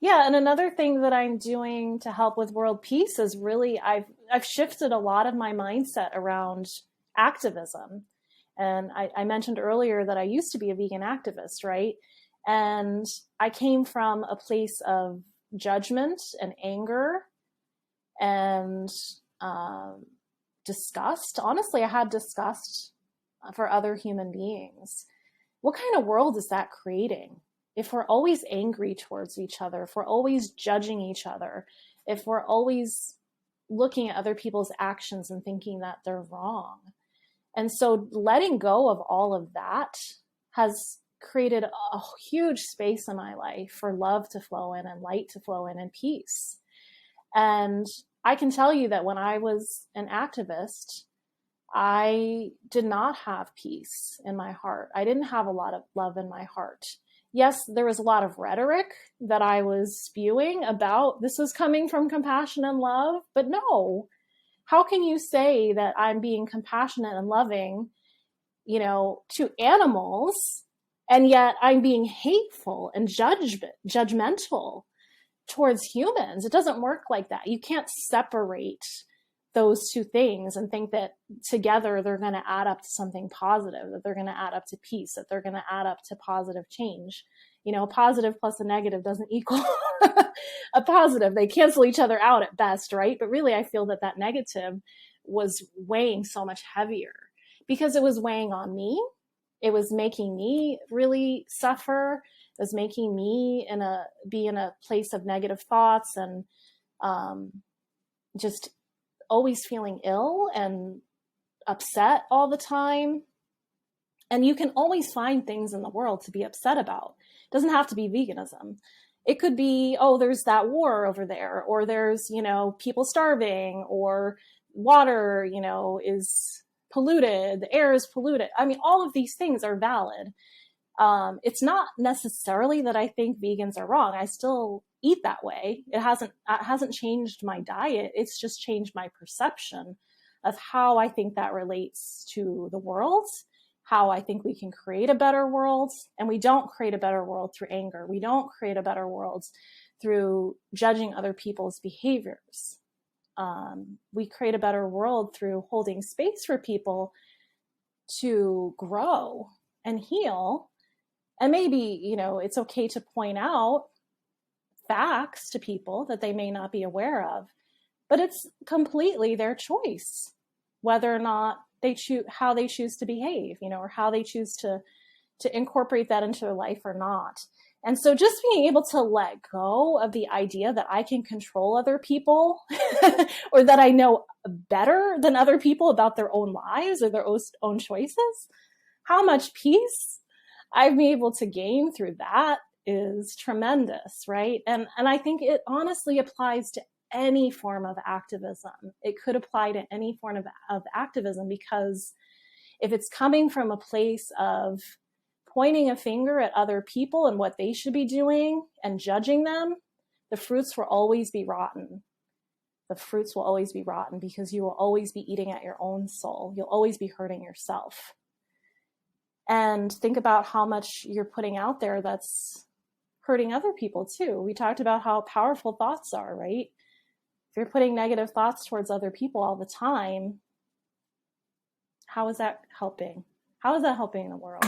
Yeah, and another thing that I'm doing to help with world peace is really I've shifted a lot of my mindset around activism. And I mentioned earlier that I used to be a vegan activist, right? And I came from a place of judgment and anger and um, disgust. Honestly, I had disgust for other human beings. What kind of world is that creating? If we're always angry towards each other, if we're always judging each other, if we're always looking at other people's actions and thinking that they're wrong. And so letting go of all of that has created a huge space in my life for love to flow in and light to flow in and peace. And I can tell you that when I was an activist, I did not have peace in my heart. I didn't have a lot of love in my heart. Yes, there was a lot of rhetoric that I was spewing about this is coming from compassion and love, but no. How can you say that I'm being compassionate and loving, to animals, and yet I'm being hateful and judgmental towards humans? It doesn't work like that. You can't separate those two things and think that together they're going to add up to something positive, that they're going to add up to peace, that they're going to add up to positive change. A positive plus a negative doesn't equal a positive. They cancel each other out at best, right? But really, I feel that that negative was weighing so much heavier because it was weighing on me. It was making me really suffer. It was making me be in a place of negative thoughts and just always feeling ill and upset all the time. And you can always find things in the world to be upset about. It doesn't have to be veganism. It could be, oh, there's that war over there, or there's, people starving, or water, is polluted, the air is polluted. I mean, all of these things are valid. It's not necessarily that I think vegans are wrong. I still eat that way. It hasn't changed my diet. It's just changed my perception of how I think that relates to the world, how I think we can create a better world. And we don't create a better world through anger. We don't create a better world through judging other people's behaviors. We create a better world through holding space for people to grow and heal. And maybe, it's okay to point out facts to people that they may not be aware of, but it's completely their choice whether or not they choose how they choose to behave, or how they choose to incorporate that into their life or not. And so just being able to let go of the idea that I can control other people or that I know better than other people about their own lives or their own choices, how much peace I've been able to gain through that is tremendous, right? And I think it honestly applies to any form of activism. It could apply to any form of activism, because if it's coming from a place of pointing a finger at other people and what they should be doing and judging them, the fruits will always be rotten. The fruits will always be rotten because you will always be eating at your own soul. You'll always be hurting yourself. And think about how much you're putting out there that's hurting other people too. We talked about how powerful thoughts are, right? If you're putting negative thoughts towards other people all the time, how is that helping? How is that helping the world?